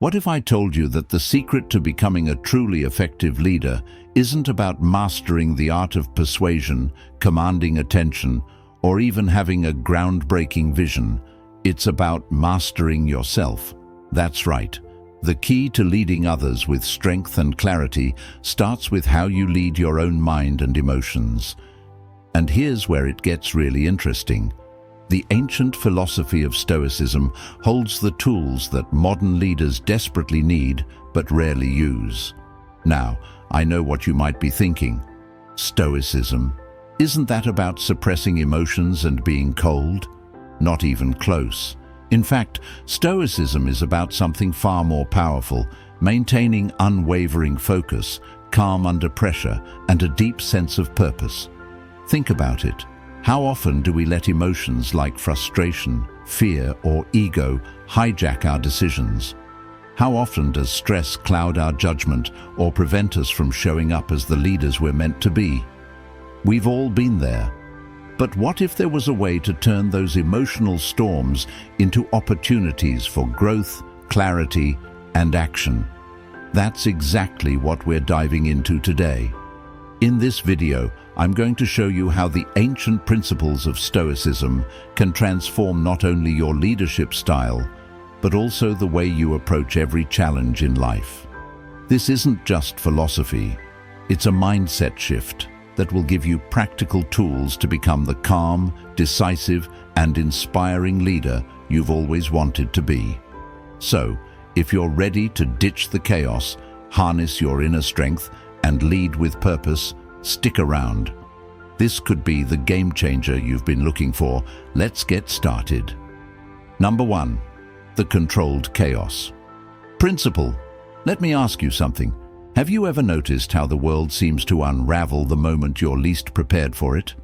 What if I told you that the secret to becoming a truly effective leader isn't about mastering the art of persuasion, commanding attention, or even having a groundbreaking vision? It's about mastering yourself. That's right. The key to leading others with strength and clarity starts with how you lead your own mind and emotions. And here's where it gets really interesting. The ancient philosophy of Stoicism holds the tools that modern leaders desperately need but rarely use. Now, I know what you might be thinking. Stoicism, isn't that about suppressing emotions and being cold? Not even close. In fact, Stoicism is about something far more powerful, maintaining unwavering focus, calm under pressure, and a deep sense of purpose. Think about it. How often do we let emotions like frustration, fear, or ego hijack our decisions? How often does stress cloud our judgment or prevent us from showing up as the leaders we're meant to be? We've all been there. But what if there was a way to turn those emotional storms into opportunities for growth, clarity, and action? That's exactly what we're diving into today. In this video, I'm going to show you how the ancient principles of Stoicism can transform not only your leadership style, but also the way you approach every challenge in life. This isn't just philosophy, it's a mindset shift that will give you practical tools to become the calm, decisive, and inspiring leader you've always wanted to be. So, if you're ready to ditch the chaos, harness your inner strength, and lead with purpose, stick around. This could be the game changer you've been looking for. Let's get started. Number 1. The controlled chaos. Principle. Let me ask you something. Have you ever noticed how the world seems to unravel the moment you're least prepared for it?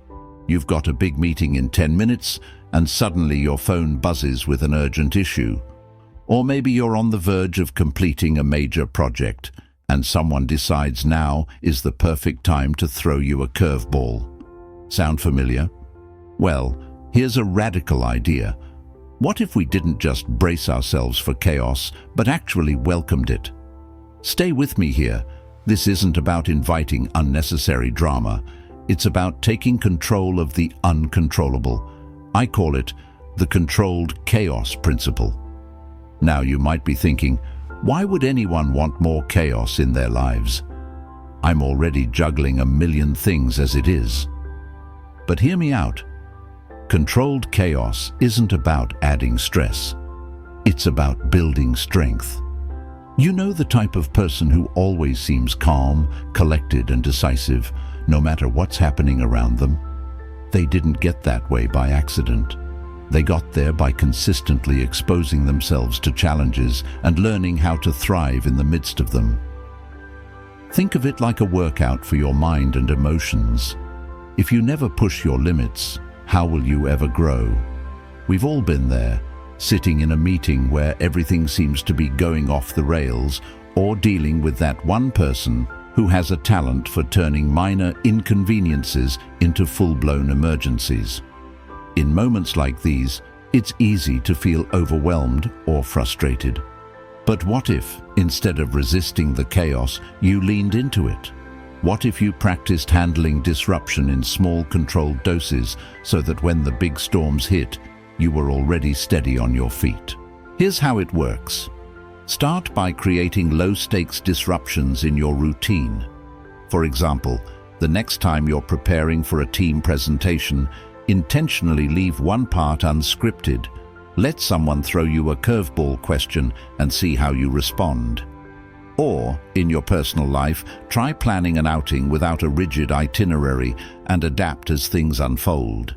You've got a big meeting in 10 minutes, and suddenly your phone buzzes with an urgent issue. Or maybe you're on the verge of completing a major project, and someone decides now is the perfect time to throw you a curveball. Sound familiar? Well, here's a radical idea. What if we didn't just brace ourselves for chaos, but actually welcomed it? Stay with me here. This isn't about inviting unnecessary drama. It's about taking control of the uncontrollable. I call it the controlled chaos principle. Now you might be thinking, why would anyone want more chaos in their lives? I'm already juggling a million things as it is. But hear me out. Controlled chaos isn't about adding stress. It's about building strength. You know the type of person who always seems calm, collected, and decisive, no matter what's happening around them? They didn't get that way by accident. They got there by consistently exposing themselves to challenges and learning how to thrive in the midst of them. Think of it like a workout for your mind and emotions. If you never push your limits, how will you ever grow? We've all been there, sitting in a meeting where everything seems to be going off the rails, or dealing with that one person who has a talent for turning minor inconveniences into full-blown emergencies. In moments like these, it's easy to feel overwhelmed or frustrated. But what if, instead of resisting the chaos, you leaned into it? What if you practiced handling disruption in small, controlled doses so that when the big storms hit, you were already steady on your feet? Here's how it works. Start by creating low-stakes disruptions in your routine. For example, the next time you're preparing for a team presentation, intentionally leave one part unscripted. Let someone throw you a curveball question and see how you respond. Or, in your personal life, try planning an outing without a rigid itinerary and adapt as things unfold.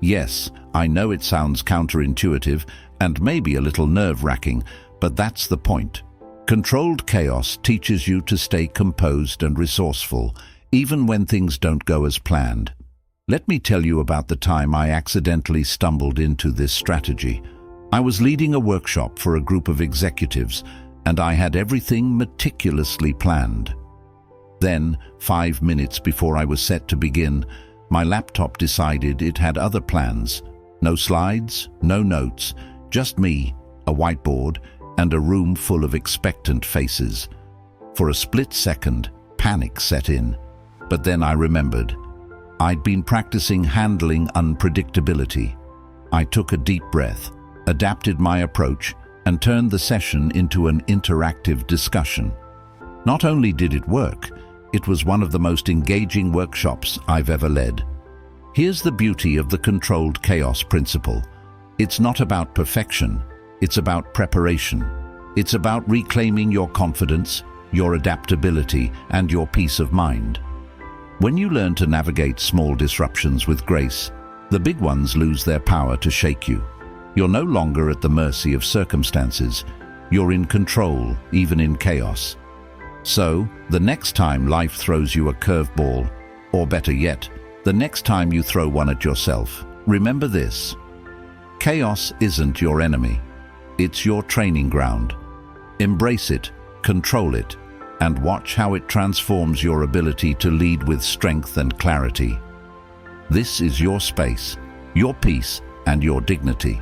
Yes, I know it sounds counterintuitive and maybe a little nerve-wracking, but that's the point. Controlled chaos teaches you to stay composed and resourceful, even when things don't go as planned. Let me tell you about the time I accidentally stumbled into this strategy. I was leading a workshop for a group of executives, and I had everything meticulously planned. Then, 5 minutes before I was set to begin, my laptop decided it had other plans. No slides, no notes, just me, a whiteboard, and a room full of expectant faces. For a split second, panic set in. But then I remembered. I'd been practicing handling unpredictability. I took a deep breath, adapted my approach, and turned the session into an interactive discussion. Not only did it work, it was one of the most engaging workshops I've ever led. Here's the beauty of the controlled chaos principle. It's not about perfection, it's about preparation. It's about reclaiming your confidence, your adaptability, and your peace of mind. When you learn to navigate small disruptions with grace, the big ones lose their power to shake you. You're no longer at the mercy of circumstances. You're in control, even in chaos. So, the next time life throws you a curveball, or better yet, the next time you throw one at yourself, remember this. Chaos isn't your enemy. It's your training ground. Embrace it, control it, and watch how it transforms your ability to lead with strength and clarity. This is your space, your peace, and your dignity.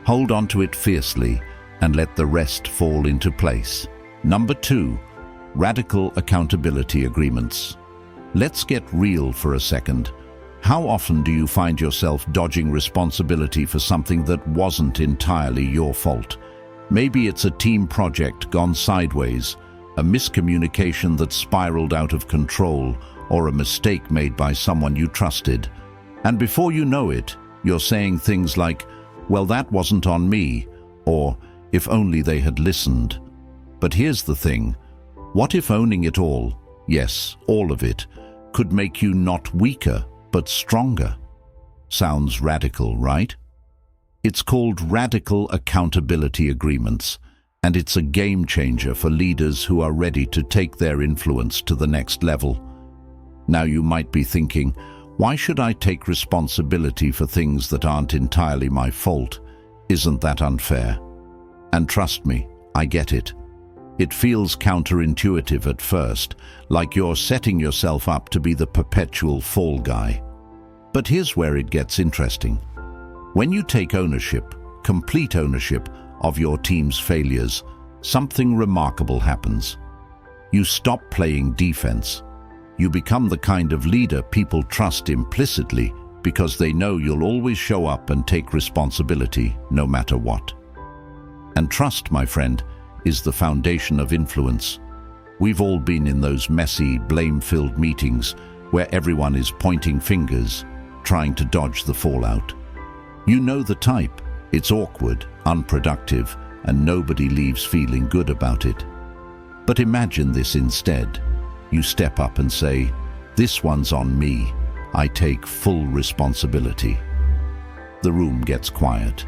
Hold on to it fiercely and let the rest fall into place. Number 2, radical accountability agreements. Let's get real for a second. How often do you find yourself dodging responsibility for something that wasn't entirely your fault? Maybe it's a team project gone sideways, a miscommunication that spiraled out of control, or a mistake made by someone you trusted. And before you know it, you're saying things like, "Well, that wasn't on me," or "If only they had listened." But here's the thing. What if owning it all, yes, all of it, could make you not weaker, but stronger? Sounds radical, right? It's called radical accountability agreements, and it's a game changer for leaders who are ready to take their influence to the next level. Now you might be thinking, why should I take responsibility for things that aren't entirely my fault? Isn't that unfair? And trust me, I get it. It feels counterintuitive at first, like you're setting yourself up to be the perpetual fall guy. But here's where it gets interesting. When you take ownership, complete ownership, of your team's failures, something remarkable happens. You stop playing defense. You become the kind of leader people trust implicitly because they know you'll always show up and take responsibility no matter what. And trust, my friend, is the foundation of influence. We've all been in those messy, blame-filled meetings where everyone is pointing fingers, trying to dodge the fallout. You know the type. It's awkward, unproductive, and nobody leaves feeling good about it. But imagine this instead. You step up and say, "This one's on me. I take full responsibility." The room gets quiet.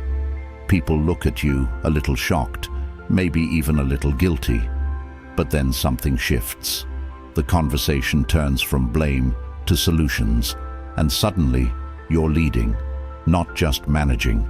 People look at you a little shocked, maybe even a little guilty. But then something shifts. The conversation turns from blame to solutions, and suddenly you're leading, not just managing.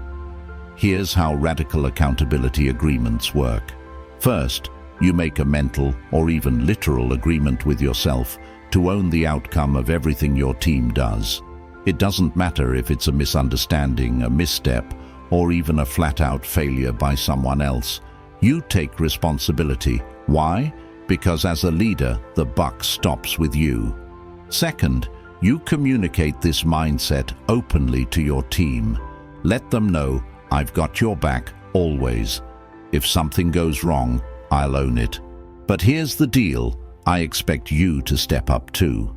Here's how radical accountability agreements work. First, you make a mental or even literal agreement with yourself to own the outcome of everything your team does. It doesn't matter if it's a misunderstanding, a misstep, or even a flat-out failure by someone else. You take responsibility. Why? Because as a leader, the buck stops with you. Second, you communicate this mindset openly to your team. Let them know, "I've got your back, always. If something goes wrong, I'll own it. But here's the deal, I expect you to step up too."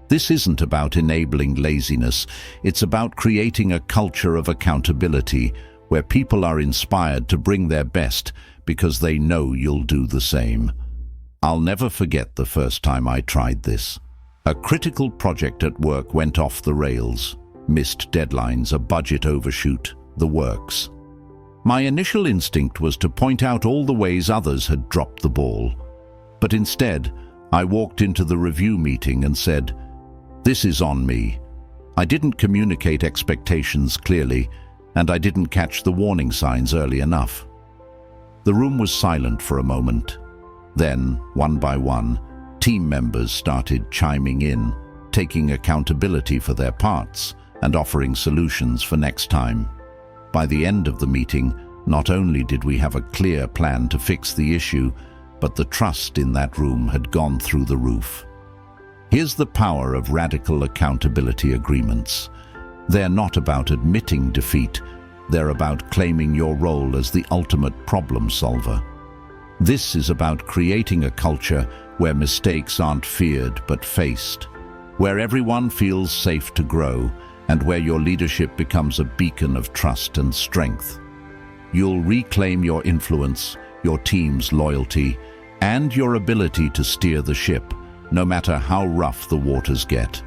This isn't about enabling laziness, it's about creating a culture of accountability where people are inspired to bring their best because they know you'll do the same. I'll never forget the first time I tried this. A critical project at work went off the rails. Missed deadlines, a budget overshoot, the works. My initial instinct was to point out all the ways others had dropped the ball. But instead, I walked into the review meeting and said, "This is on me. I didn't communicate expectations clearly, and I didn't catch the warning signs early enough." The room was silent for a moment. Then, one by one, team members started chiming in, taking accountability for their parts and offering solutions for next time. By the end of the meeting, Not only did we have a clear plan to fix the issue, but the trust in that room had gone through the roof. Here's the power of radical accountability agreements. They're not about admitting defeat, they're about claiming your role as the ultimate problem solver. This is about creating a culture where mistakes aren't feared but faced, where everyone feels safe to grow, and where your leadership becomes a beacon of trust and strength. You'll reclaim your influence, your team's loyalty, and your ability to steer the ship, no matter how rough the waters get.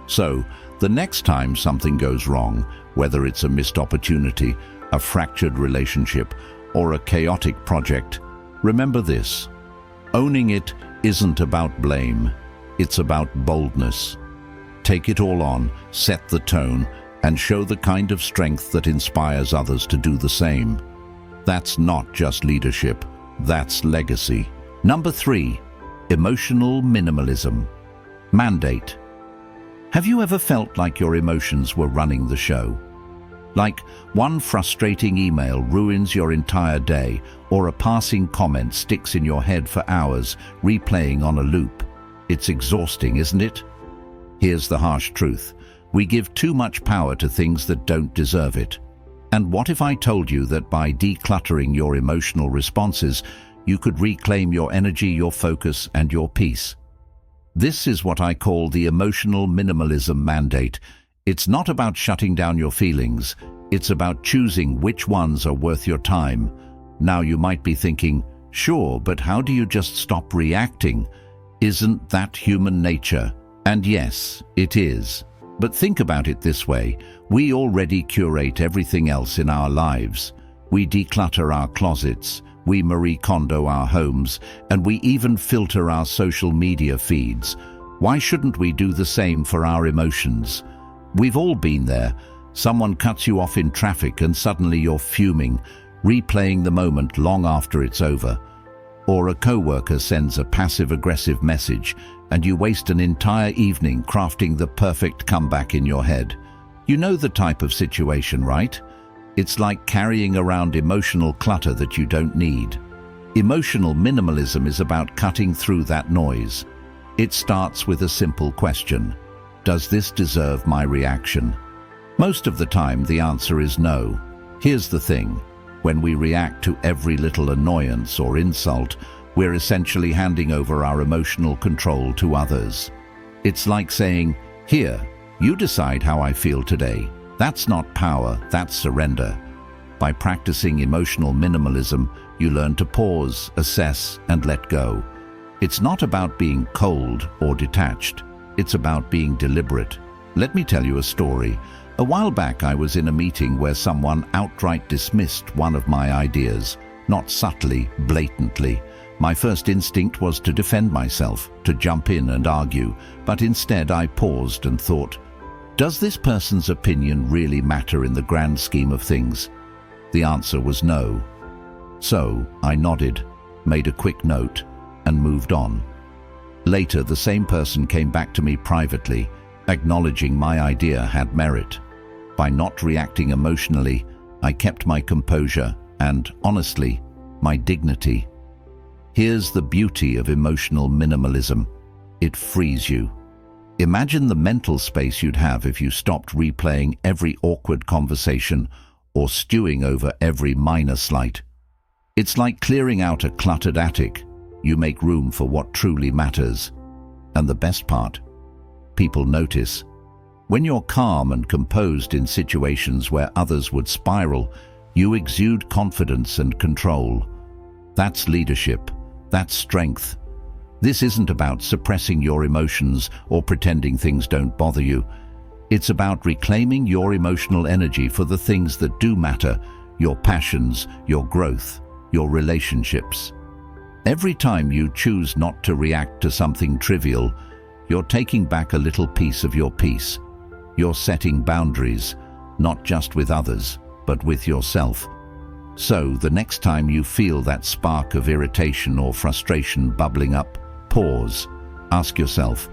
So, the next time something goes wrong, whether it's a missed opportunity, a fractured relationship, or a chaotic project, remember this: owning it isn't about blame, it's about boldness. Take it all on, set the tone, and show the kind of strength that inspires others to do the same. That's not just leadership, that's legacy. Number 3, emotional minimalism. Mandate. Have you ever felt like your emotions were running the show? Like one frustrating email ruins your entire day, or a passing comment sticks in your head for hours, replaying on a loop. It's exhausting, isn't it? Here's the harsh truth: we give too much power to things that don't deserve it. And what if I told you that by decluttering your emotional responses, you could reclaim your energy, your focus, and your peace? This is what I call the emotional minimalism mandate. It's not about shutting down your feelings, it's about choosing which ones are worth your time. Now you might be thinking, sure, but how do you just stop reacting? Isn't that human nature? And yes, it is. But think about it this way: we already curate everything else in our lives. We declutter our closets, we Marie Kondo our homes, and we even filter our social media feeds. Why shouldn't we do the same for our emotions? We've all been there. Someone cuts you off in traffic and suddenly you're fuming, replaying the moment long after it's over. Or a coworker sends a passive-aggressive message and you waste an entire evening crafting the perfect comeback in your head. You know the type of situation, right? It's like carrying around emotional clutter that you don't need. Emotional minimalism is about cutting through that noise. It starts with a simple question: does this deserve my reaction? Most of the time, the answer is no. Here's the thing: when we react to every little annoyance or insult, we're essentially handing over our emotional control to others. It's like saying, "Here, you decide how I feel today." That's not power, that's surrender. By practicing emotional minimalism, you learn to pause, assess, and let go. It's not about being cold or detached. It's about being deliberate. Let me tell you a story. A while back, I was in a meeting where someone outright dismissed one of my ideas. Not subtly, blatantly. My first instinct was to defend myself, to jump in and argue, but instead I paused and thought, does this person's opinion really matter in the grand scheme of things? The answer was no. So I nodded, made a quick note, and moved on. Later, the same person came back to me privately, acknowledging my idea had merit. By not reacting emotionally, I kept my composure and, honestly, my dignity. Here's the beauty of emotional minimalism: it frees you. Imagine the mental space you'd have if you stopped replaying every awkward conversation or stewing over every minor slight. It's like clearing out a cluttered attic. You make room for what truly matters. And the best part, people notice. When you're calm and composed in situations where others would spiral, you exude confidence and control. That's leadership. That's strength. This isn't about suppressing your emotions or pretending things don't bother you. It's about reclaiming your emotional energy for the things that do matter: your passions, your growth, your relationships. Every time you choose not to react to something trivial, you're taking back a little piece of your peace. You're setting boundaries, not just with others, but with yourself. So, the next time you feel that spark of irritation or frustration bubbling up, pause. Ask yourself,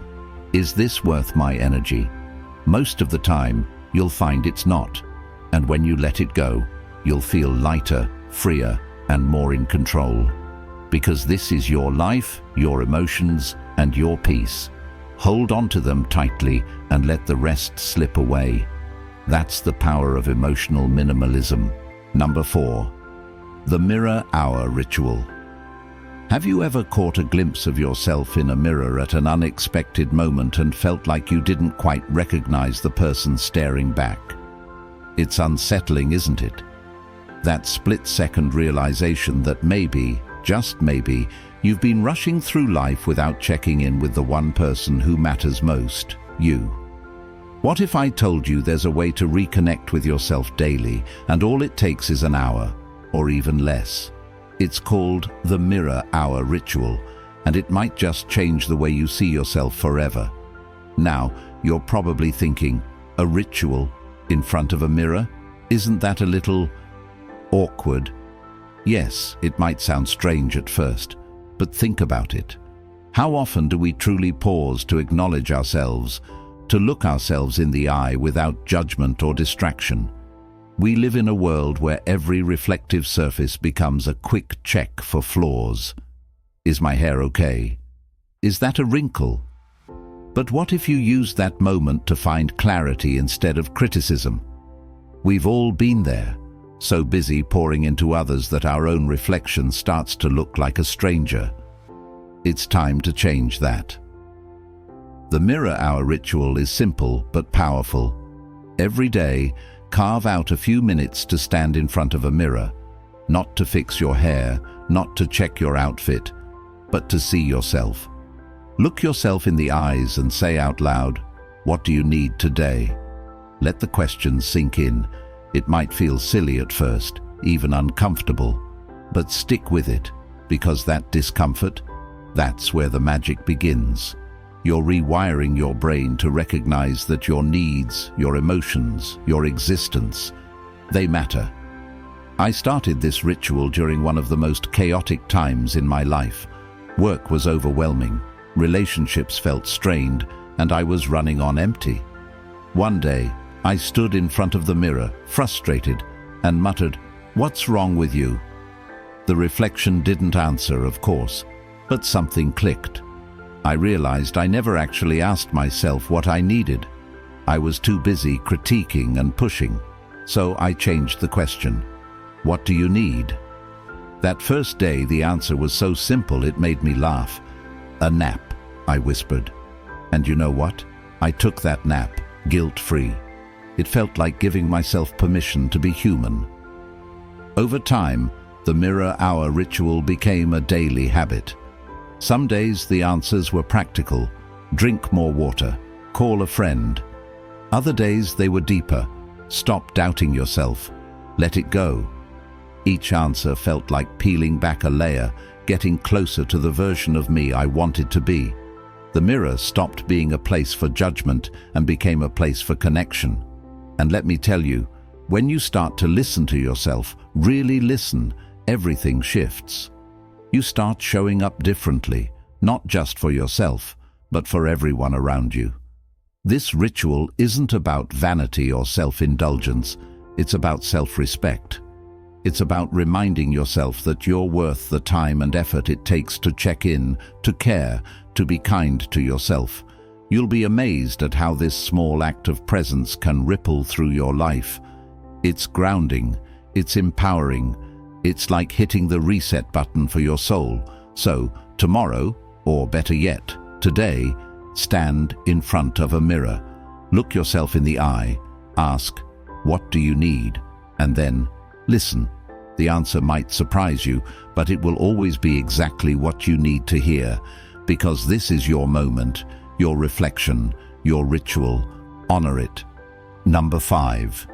is this worth my energy? Most of the time, you'll find it's not. And when you let it go, you'll feel lighter, freer, and more in control. Because this is your life, your emotions, and your peace. Hold on to them tightly and let the rest slip away. That's the power of emotional minimalism. Number 4. The mirror hour ritual. Have you ever caught a glimpse of yourself in a mirror at an unexpected moment and felt like you didn't quite recognize the person staring back? It's unsettling, isn't it? That split-second realization that maybe, just maybe, you've been rushing through life without checking in with the one person who matters most, you. What if I told you there's a way to reconnect with yourself daily, and all it takes is an hour, or even less? It's called the mirror hour ritual, and it might just change the way you see yourself forever. Now, you're probably thinking, a ritual in front of a mirror? Isn't that a little awkward? Yes, it might sound strange at first, but think about it. How often do we truly pause to acknowledge ourselves, to look ourselves in the eye without judgment or distraction? We live in a world where every reflective surface becomes a quick check for flaws. Is my hair okay? Is that a wrinkle? But what if you used that moment to find clarity instead of criticism? We've all been there, so busy pouring into others that our own reflection starts to look like a stranger. It's time to change that. The mirror hour ritual is simple but powerful. Every day, carve out a few minutes to stand in front of a mirror, not to fix your hair, not to check your outfit, but to see yourself. Look yourself in the eyes and say out loud, "What do you need today?" Let the question sink in. It might feel silly at first, even uncomfortable, but stick with it, because that discomfort, that's where the magic begins. You're rewiring your brain to recognize that your needs, your emotions, your existence, they matter. I started this ritual during one of the most chaotic times in my life. Work was overwhelming, relationships felt strained, and I was running on empty. One day, I stood in front of the mirror, frustrated, and muttered, "What's wrong with you?" The reflection didn't answer, of course, but something clicked. I realized I never actually asked myself what I needed. I was too busy critiquing and pushing, so I changed the question. What do you need? That first day, the answer was so simple it made me laugh. A nap, I whispered. And you know what? I took that nap, guilt-free. It felt like giving myself permission to be human. Over time, the mirror hour ritual became a daily habit. Some days the answers were practical. Drink more water. Call a friend. Other days they were deeper. Stop doubting yourself. Let it go. Each answer felt like peeling back a layer, getting closer to the version of me I wanted to be. The mirror stopped being a place for judgment and became a place for connection. And let me tell you, when you start to listen to yourself, really listen, everything shifts. You start showing up differently, not just for yourself, but for everyone around you. This ritual isn't about vanity or self-indulgence, it's about self-respect. It's about reminding yourself that you're worth the time and effort it takes to check in, to care, to be kind to yourself. You'll be amazed at how this small act of presence can ripple through your life. It's grounding, it's empowering, it's like hitting the reset button for your soul. So, tomorrow, or better yet, today, stand in front of a mirror. Look yourself in the eye, ask, "What do you need?" And then, listen. The answer might surprise you, but it will always be exactly what you need to hear, because this is your moment, your reflection, your ritual. Honor it. Number 5.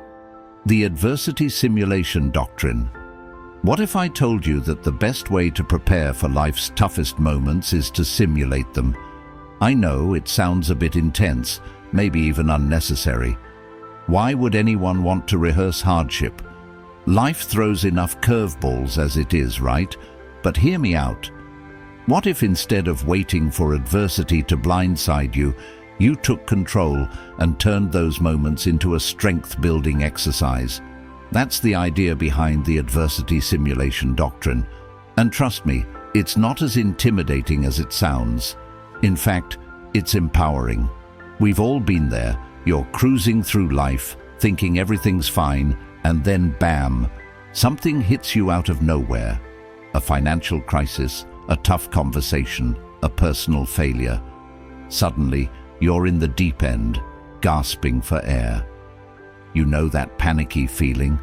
The adversity simulation doctrine. What if I told you that the best way to prepare for life's toughest moments is to simulate them? I know it sounds a bit intense, maybe even unnecessary. Why would anyone want to rehearse hardship? Life throws enough curveballs as it is, right? But hear me out. What if instead of waiting for adversity to blindside you, you took control and turned those moments into a strength-building exercise? That's the idea behind the adversity simulation doctrine. And trust me, it's not as intimidating as it sounds. In fact, it's empowering. We've all been there. You're cruising through life, thinking everything's fine, and then bam, something hits you out of nowhere. A financial crisis, a tough conversation, a personal failure. Suddenly, you're in the deep end, gasping for air. You know that panicky feeling?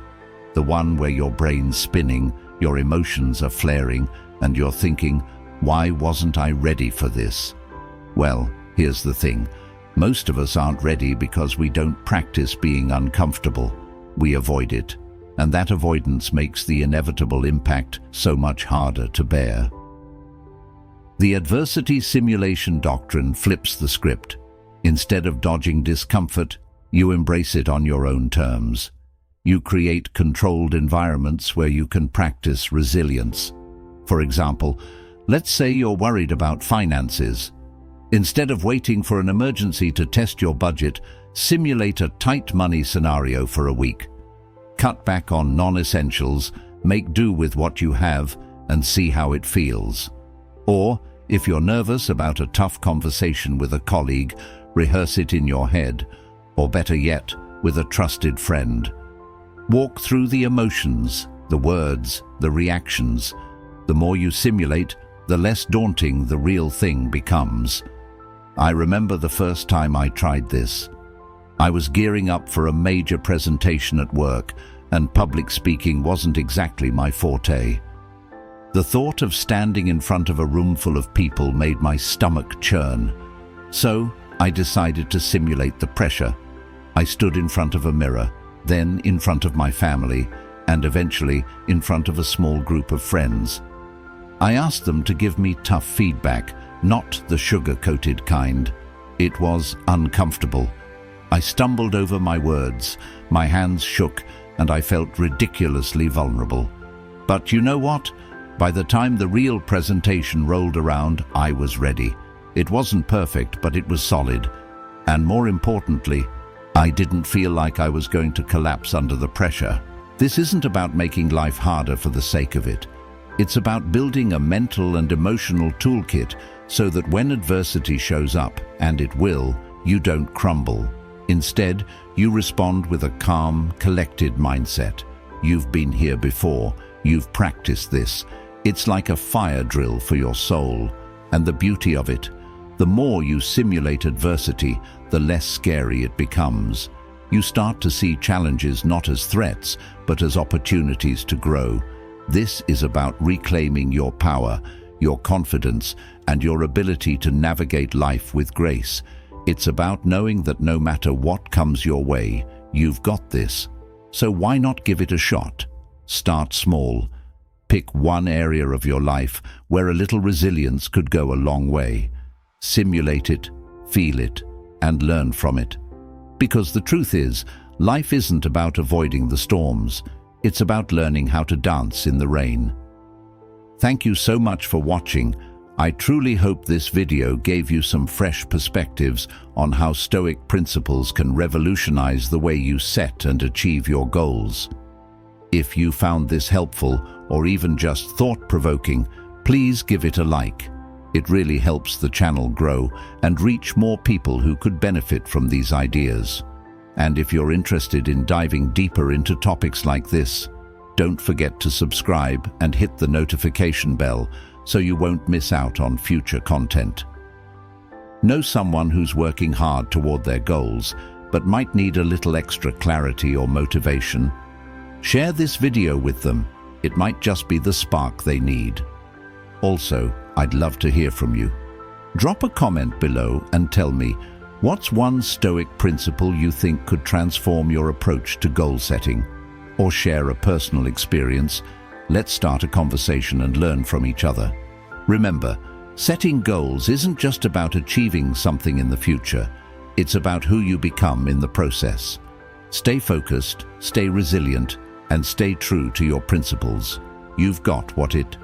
The one where your brain's spinning, your emotions are flaring, and you're thinking, why wasn't I ready for this? Well, here's the thing. Most of us aren't ready because we don't practice being uncomfortable. We avoid it, and that avoidance makes the inevitable impact so much harder to bear. The adversity simulation doctrine flips the script. Instead of dodging discomfort, you embrace it on your own terms. You create controlled environments where you can practice resilience. For example, let's say you're worried about finances. Instead of waiting for an emergency to test your budget, simulate a tight money scenario for a week. Cut back on non-essentials, make do with what you have, and see how it feels. Or, if you're nervous about a tough conversation with a colleague, rehearse it in your head, or better yet, with a trusted friend. Walk through the emotions, the words, the reactions. The more you simulate, the less daunting the real thing becomes. I remember the first time I tried this. I was gearing up for a major presentation at work, and public speaking wasn't exactly my forte. The thought of standing in front of a room full of people made my stomach churn. So, I decided to simulate the pressure. I stood in front of a mirror, then in front of my family, and eventually in front of a small group of friends. I asked them to give me tough feedback, not the sugar-coated kind. It was uncomfortable. I stumbled over my words, my hands shook, and I felt ridiculously vulnerable. But you know what? By the time the real presentation rolled around, I was ready. It wasn't perfect, but it was solid. And more importantly, I didn't feel like I was going to collapse under the pressure. This isn't about making life harder for the sake of it. It's about building a mental and emotional toolkit so that when adversity shows up, and it will, you don't crumble. Instead, you respond with a calm, collected mindset. You've been here before. You've practiced this. It's like a fire drill for your soul. And the beauty of it, the more you simulate adversity, the less scary it becomes. You start to see challenges not as threats, but as opportunities to grow. This is about reclaiming your power, your confidence, and your ability to navigate life with grace. It's about knowing that no matter what comes your way, you've got this. So why not give it a shot? Start small. Pick one area of your life where a little resilience could go a long way. Simulate it, feel it, and learn from it. Because the truth is, life isn't about avoiding the storms. It's about learning how to dance in the rain. Thank you so much for watching. I truly hope this video gave you some fresh perspectives on how Stoic principles can revolutionize the way you set and achieve your goals. If you found this helpful or even just thought-provoking, please give it a like. It really helps the channel grow and reach more people who could benefit from these ideas. And if you're interested in diving deeper into topics like this, don't forget to subscribe and hit the notification bell so you won't miss out on future content. Know someone who's working hard toward their goals but might need a little extra clarity or motivation? Share this video with them. It might just be the spark they need. Also, I'd love to hear from you. Drop a comment below and tell me, what's one Stoic principle you think could transform your approach to goal setting? Or share a personal experience. Let's start a conversation and learn from each other. Remember, setting goals isn't just about achieving something in the future. It's about who you become in the process. Stay focused, stay resilient, and stay true to your principles. You've got what it